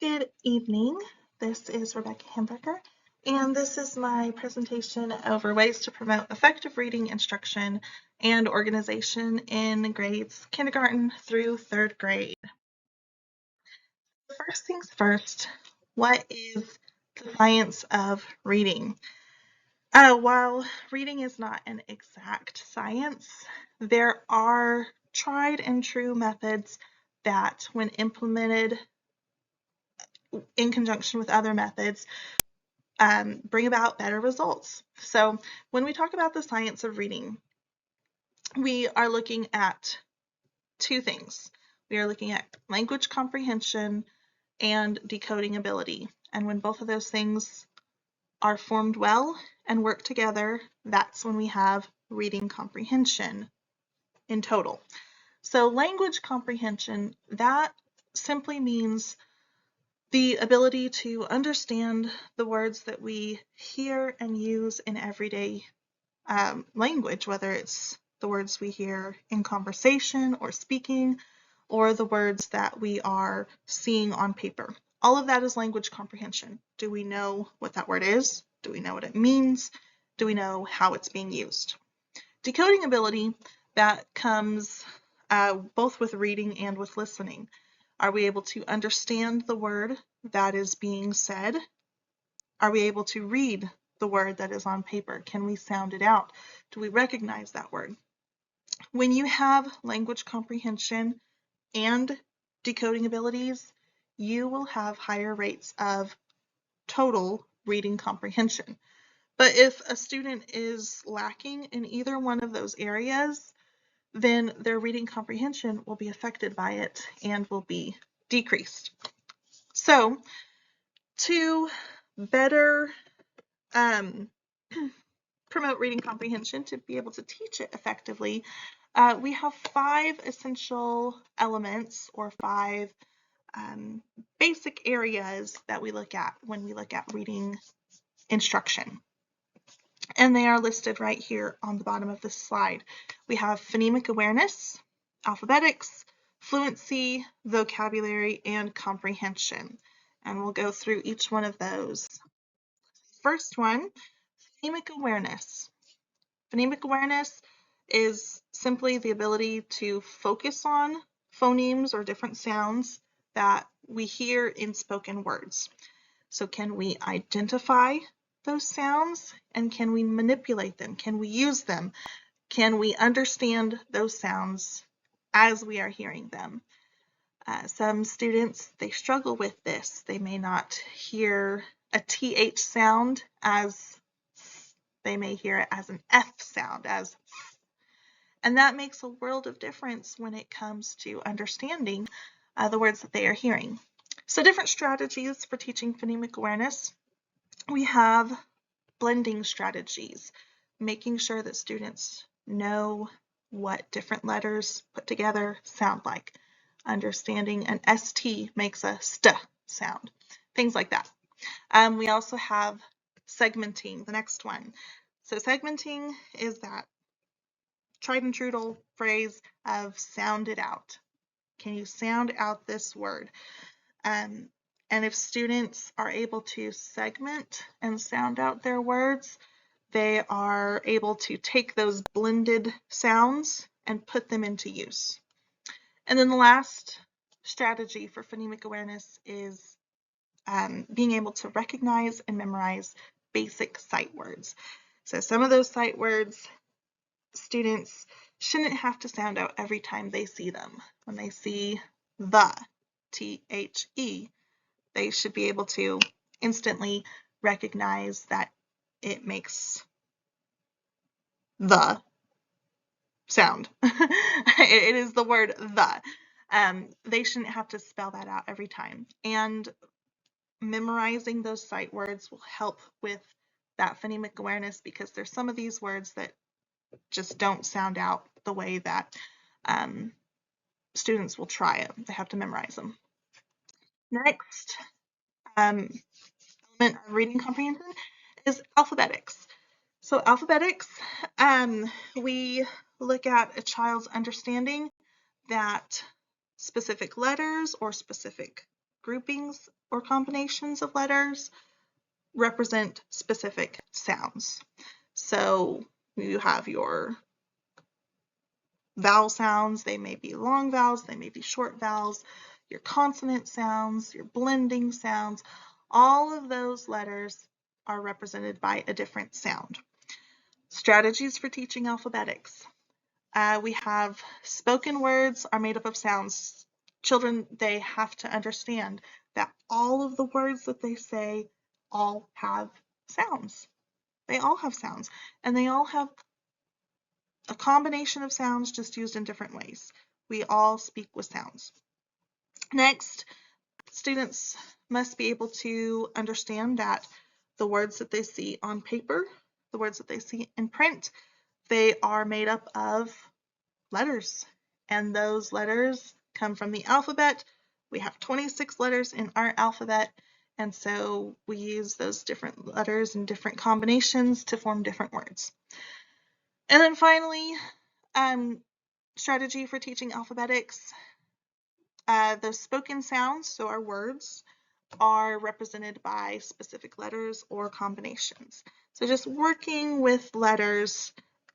Good evening. This is Rebecca Hemberger, and this is my presentation over ways to promote effective reading instruction and organization in grades kindergarten through third grade. First things first, what is the science of reading? While reading is not an exact science, there are tried and true methods that, when implemented in conjunction with other methods, bring about better results. So when we talk about the science of reading, we are looking at two things. We are looking at language comprehension and decoding ability. And when both of those things are formed well and work together, that's when we have reading comprehension in total. So language comprehension, that simply means the ability to understand the words that we hear and use in everyday language, whether it's the words we hear in conversation or speaking, or the words that we are seeing on paper. All of that is language comprehension. Do we know what that word is? Do we know what it means? Do we know how it's being used? Decoding ability, that comes both with reading and with listening. Are we able to understand the word that is being said? Are we able to read the word that is on paper? Can we sound it out? Do we recognize that word? When you have language comprehension and decoding abilities, you will have higher rates of total reading comprehension. But if a student is lacking in either one of those areas, then their reading comprehension will be affected by it and will be decreased. So to better promote reading comprehension, to be able to teach it effectively, we have 5 essential elements or 5 basic areas that we look at when we look at reading instruction. And they are listed right here on the bottom of this slide. We have phonemic awareness, alphabetics, fluency, vocabulary, and comprehension. And we'll go through each one of those. First one, phonemic awareness. Phonemic awareness is simply the ability to focus on phonemes or different sounds that we hear in spoken words. So can we identify those sounds, and can we manipulate them? Can we use them? Can we understand those sounds as we are hearing them? Some students, they struggle with this. They may not hear a TH sound as they may hear it as an F sound, and that makes a world of difference when it comes to understanding the words that they are hearing. So different strategies for teaching phonemic awareness. We have blending strategies, making sure that students know what different letters put together sound like. Understanding an ST makes a ST sound, things like that. We also have segmenting, the next one. So segmenting is that tried and true phrase of sound it out. Can you sound out this word? And if students are able to segment and sound out their words, they are able to take those blended sounds and put them into use. And then the last strategy for phonemic awareness is being able to recognize and memorize basic sight words. So some of those sight words, students shouldn't have to sound out every time they see them. When they see the, T-H-E, they should be able to instantly recognize that it makes the sound. It is the word the. They shouldn't have to spell that out every time. And memorizing those sight words will help with that phonemic awareness, because there's some of these words that just don't sound out the way that students will try it. They have to memorize them. Next element of reading comprehension is alphabetics. So alphabetics, we look at a child's understanding that specific letters or specific groupings or combinations of letters represent specific sounds. So you have your vowel sounds, they may be long vowels, they may be short vowels, your consonant sounds, your blending sounds, all of those letters are represented by a different sound. Strategies for teaching alphabetics. We have spoken words are made up of sounds. Children, they have to understand that all of the words that they say all have sounds. They all have sounds, and they all have a combination of sounds just used in different ways. We all speak with sounds. Next, students must be able to understand that the words that they see on paper, the words that they see in print, they are made up of letters, and those letters come from the alphabet. We have 26 letters in our alphabet, and so we use those different letters and different combinations to form different words. And then finally, strategy for teaching alphabetics. Those spoken sounds, so our words, are represented by specific letters or combinations. So just working with letters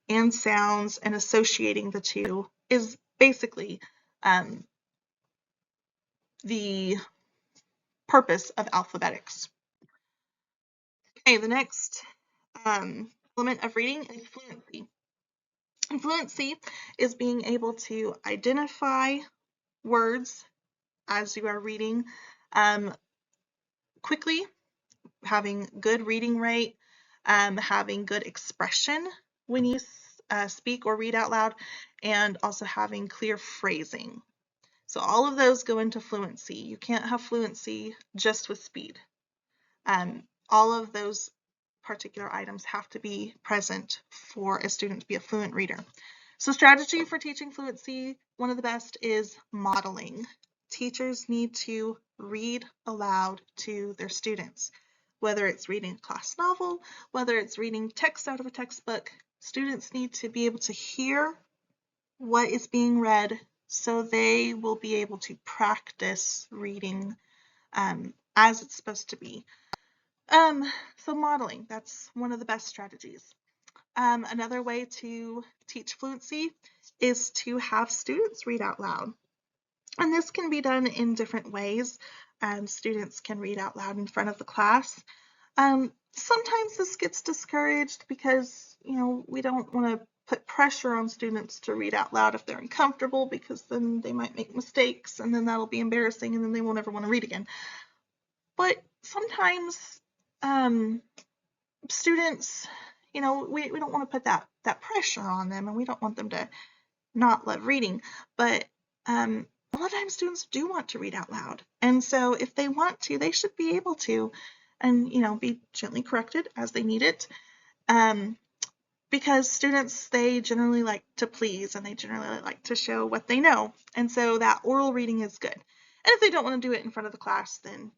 and sounds and associating the two is basically the purpose of alphabetics. Okay, the next element of reading is fluency. And fluency is being able to identify words as you are reading quickly, having good reading rate, having good expression when you speak or read out loud, and also having clear phrasing. So all of those go into fluency. You can't have fluency just with speed. All of those particular items have to be present for a student to be a fluent reader. So strategy for teaching fluency, one of the best is modeling. Teachers need to read aloud to their students. Whether it's reading a class novel, whether it's reading text out of a textbook, students need to be able to hear what is being read so they will be able to practice reading as it's supposed to be. So modeling, that's one of the best strategies. Another way to teach fluency is to have students read out loud. And this can be done in different ways. Students can read out loud in front of the class. Sometimes this gets discouraged because, we don't want to put pressure on students to read out loud if they're uncomfortable, because then they might make mistakes and then that'll be embarrassing and then they won't ever want to read again. But sometimes students, we don't want to put that pressure on them, and we don't want them to not love reading. But a lot of times students do want to read out loud. And so if they want to, they should be able to, and, be gently corrected as they need it. Because students, they generally like to please, and they generally like to show what they know. And so that oral reading is good. And if they don't want to do it in front of the class, then,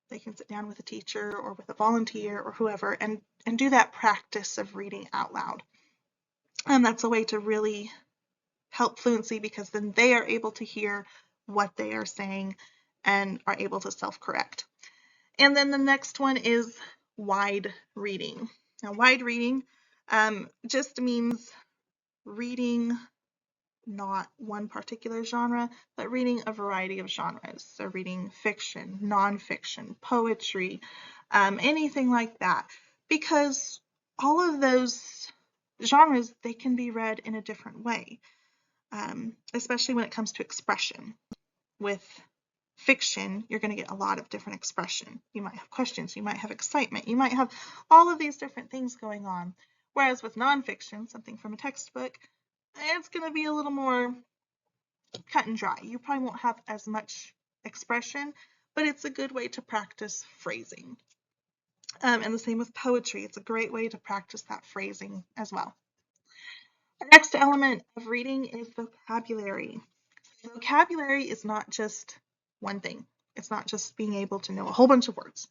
they can sit down with a teacher or with a volunteer or whoever and do that practice of reading out loud. And that's a way to really help fluency, because then they are able to hear what they are saying and are able to self-correct. And then the next one is wide reading. Now, wide reading just means reading not one particular genre, but reading a variety of genres. So reading fiction, nonfiction, poetry, anything like that. Because all of those genres, they can be read in a different way, especially when it comes to expression. With fiction, you're going to get a lot of different expression. You might have questions, you might have excitement, you might have all of these different things going on. Whereas with nonfiction, something from a textbook, it's going to be a little more cut and dry. You probably won't have as much expression, but it's a good way to practice phrasing. And the same with poetry. It's a great way to practice that phrasing as well. The next element of reading is vocabulary. Vocabulary is not just one thing. It's not just being able to know a whole bunch of words.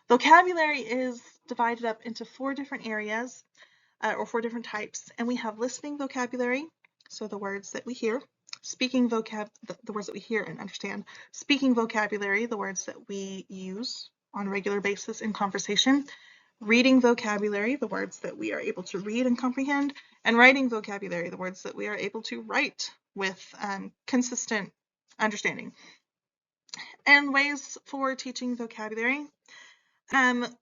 Vocabulary is divided up into 4 different areas, or 4 different types, and we have listening vocabulary, so the words that we hear. speaking the words that we hear and understand, speaking vocabulary, the words that we use on a regular basis in conversation, reading vocabulary, the words that we are able to read and comprehend, and writing vocabulary, the words that we are able to write with consistent understanding. And ways for teaching vocabulary,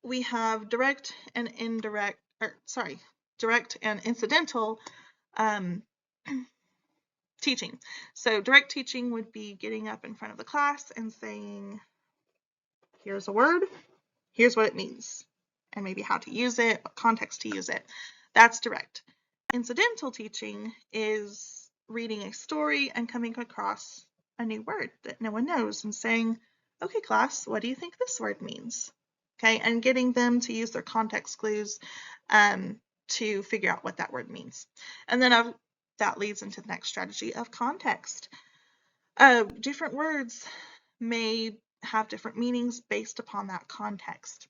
we have direct and incidental teaching. So direct teaching would be getting up in front of the class and saying, here's a word, here's what it means, and maybe how to use it, what context to use it. That's direct. Incidental teaching is reading a story and coming across a new word that no one knows and saying, okay, class, what do you think this word means? Okay, and getting them to use their context clues to figure out what that word means. And then that leads into the next strategy of context. Different words may have different meanings based upon that context.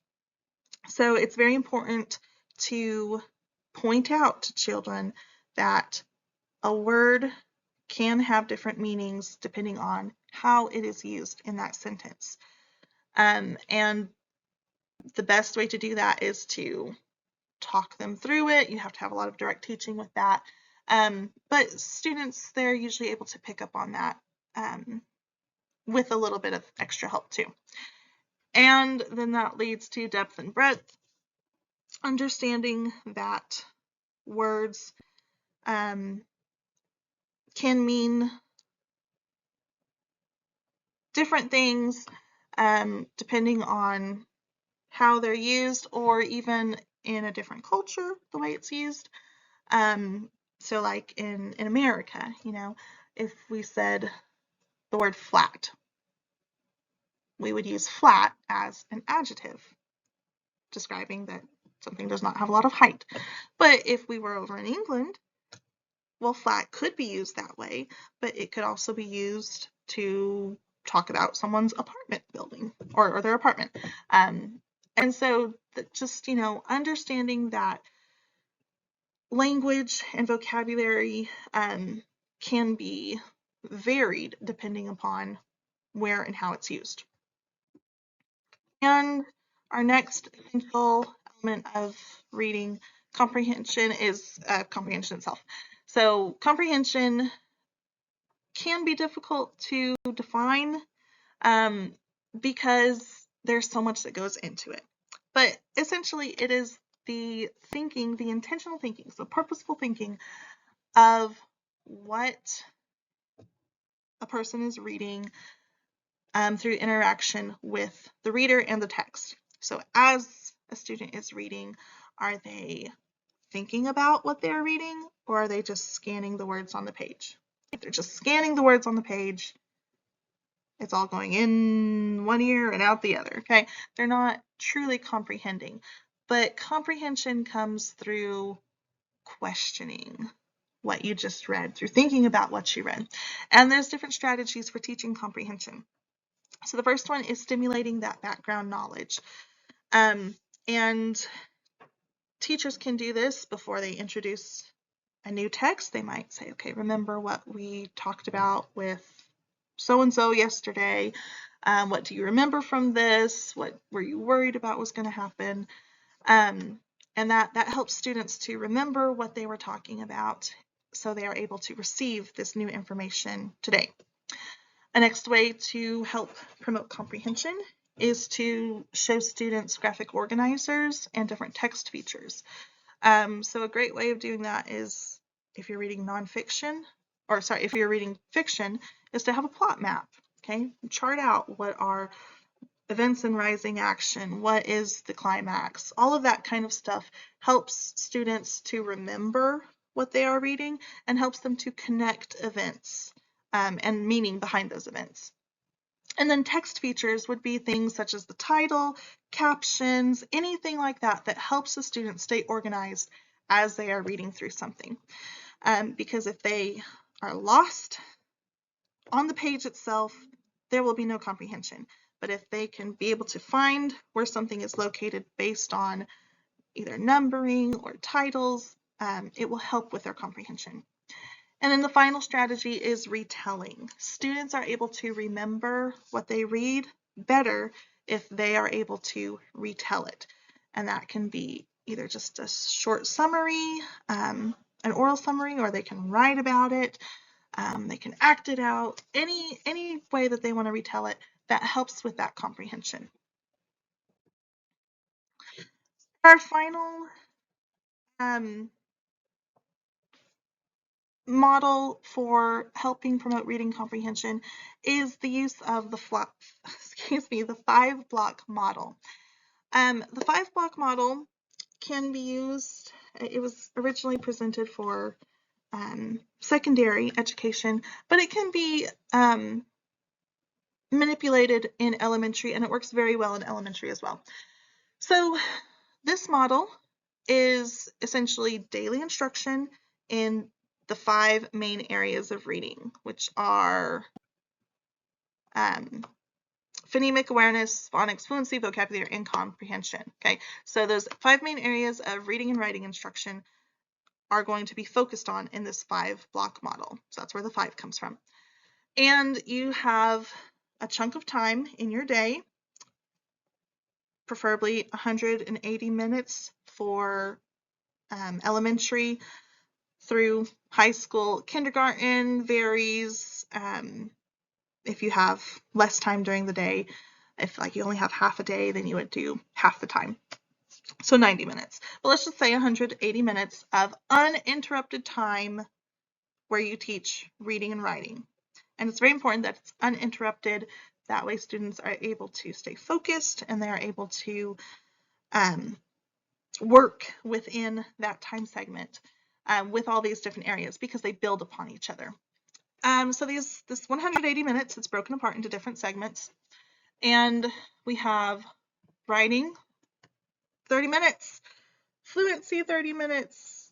So it's very important to point out to children that a word can have different meanings depending on how it is used in that sentence. And the best way to do that is to talk them through it. You have to have a lot of direct teaching with that. But students, they're usually able to pick up on that with a little bit of extra help too. And then that leads to depth and breadth, understanding that words can mean different things depending on how they're used, or even in a different culture, the way it's used. So like in America, if we said the word flat, we would use flat as an adjective describing that something does not have a lot of height. But if we were over in England, well, flat could be used that way, but it could also be used to talk about someone's apartment building or their apartment. And so just, understanding that language and vocabulary can be varied depending upon where and how it's used. And our next essential element of reading comprehension is comprehension itself. So comprehension can be difficult to define because there's so much that goes into it. But essentially it is the thinking, the intentional thinking, so purposeful thinking of what a person is reading through interaction with the reader and the text. So as a student is reading, are they thinking about what they're reading, or are they just scanning the words on the page? If they're just scanning the words on the page, it's all going in one ear and out the other, okay? They're not truly comprehending. But comprehension comes through questioning what you just read, through thinking about what you read. And there's different strategies for teaching comprehension. So the first one is stimulating that background knowledge. And teachers can do this before they introduce a new text. They might say, okay, remember what we talked about with so-and-so yesterday. What do you remember from this? What were you worried about was going to happen? And that helps students to remember what they were talking about so they are able to receive this new information today. A next way to help promote comprehension is to show students graphic organizers and different text features. So a great way of doing that is if you're reading if you're reading fiction, is to have a plot map, okay? Chart out what are events in rising action, what is the climax, all of that kind of stuff helps students to remember what they are reading and helps them to connect events and meaning behind those events. And then text features would be things such as the title, captions, anything like that that helps the student stay organized as they are reading through something. Because if they are lost on the page itself, there will be no comprehension. But if they can be able to find where something is located based on either numbering or titles, it will help with their comprehension. And then the final strategy is retelling. Students are able to remember what they read better if they are able to retell it. And that can be either just a short summary, an oral summary, or they can write about it. They can act it out. Any way that they want to retell it, that helps with that comprehension. Our final model for helping promote reading comprehension is the use of the 5-block model. The 5-block model can be used, it was originally presented for secondary education, but it can be manipulated in elementary, and it works very well in elementary as well. So this model is essentially daily instruction in the 5 main areas of reading, which are phonemic awareness, phonics, fluency, vocabulary, and comprehension. Okay, so those 5 main areas of reading and writing instruction are going to be focused on in this 5-block model. So that's where the 5 comes from. And you have a chunk of time in your day, preferably 180 minutes for elementary through high school. Kindergarten varies. If you have less time during the day, if like you only have half a day, then you would do half the time. So 90 minutes. But let's just say 180 minutes of uninterrupted time where you teach reading and writing. And it's very important that it's uninterrupted. That way students are able to stay focused and they are able to work within that time segment with all these different areas because they build upon each other. So this 180 minutes, it's broken apart into different segments. And we have writing, 30 minutes, fluency, 30 minutes,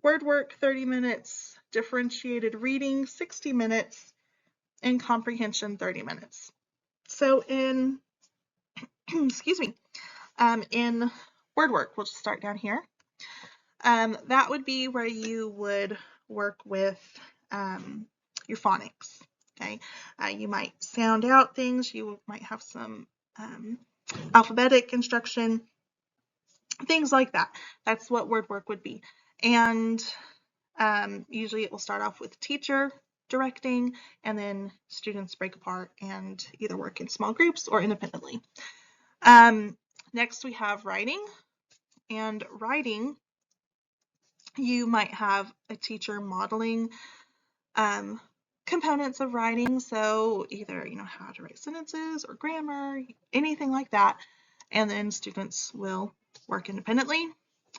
word work, 30 minutes, differentiated reading, 60 minutes, and comprehension, 30 minutes. So in, excuse me, in word work, we'll just start down here. That would be where you would work with your phonics. Okay, you might sound out things. You might have some alphabetic instruction, things like that. That's what word work would be. And usually it will start off with teacher directing, and then students break apart and either work in small groups or independently. Next we have writing. And writing, you might have a teacher modeling components of writing, so either how to write sentences or grammar, anything like that, and then students will work independently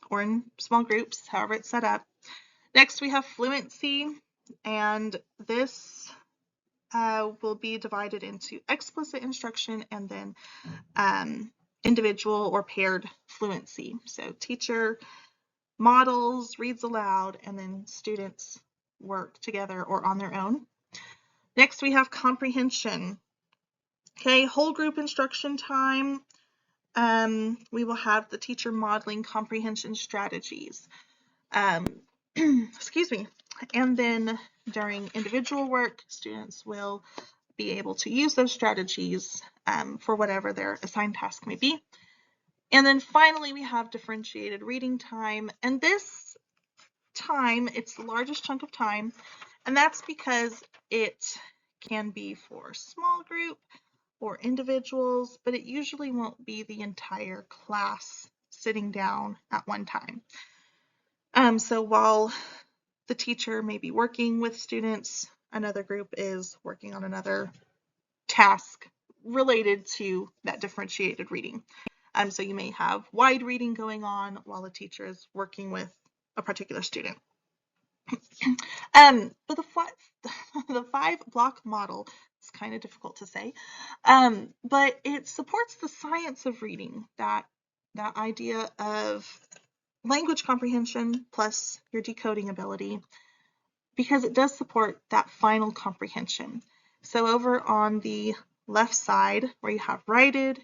or in small groups, however it's set up. Next we have fluency, and this will be divided into explicit instruction and then individual or paired fluency. So teacher models, reads aloud, and then students work together or on their own. Next, we have comprehension. Okay, whole group instruction time. We will have the teacher modeling comprehension strategies. Excuse me. And then during individual work, students will be able to use those strategies for whatever their assigned task may be. And then finally, we have differentiated reading time. And this time, it's the largest chunk of time, and that's because it can be for small group or individuals, but it usually won't be the entire class sitting down at one time. So while the teacher may be working with students, another group is working on another task related to that differentiated reading. So you may have wide reading going on while the teacher is working with a particular student. But the 5-block model, it's kind of difficult to say, but it supports the science of reading, that idea of language comprehension plus your decoding ability, because it does support that final comprehension. So over on the left side where you have writing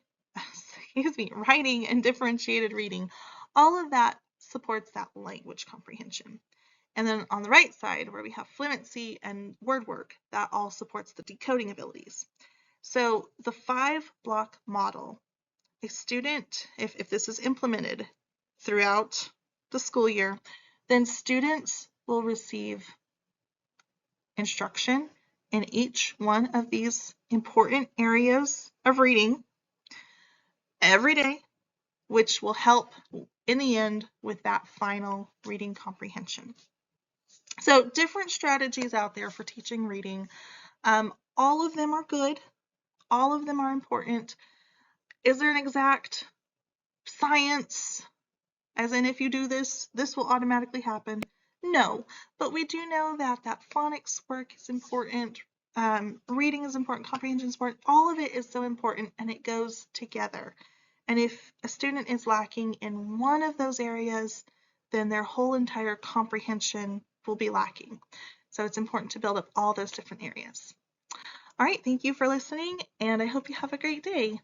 and differentiated reading, all of that supports that language comprehension. And then on the right side, where we have fluency and word work, that all supports the decoding abilities. So the 5-block model, a student, if this is implemented throughout the school year, then students will receive instruction in each one of these important areas of reading every day, which will help in the end with that final reading comprehension. So different strategies out there for teaching reading. All of them are good. All of them are important. Is there an exact science, as in if you do this, this will automatically happen? No, but we do know that phonics work is important, reading is important, comprehension is important. All of it is so important, and it goes together. And if a student is lacking in one of those areas, then their whole entire comprehension will be lacking. So it's important to build up all those different areas. All right, thank you for listening, and I hope you have a great day.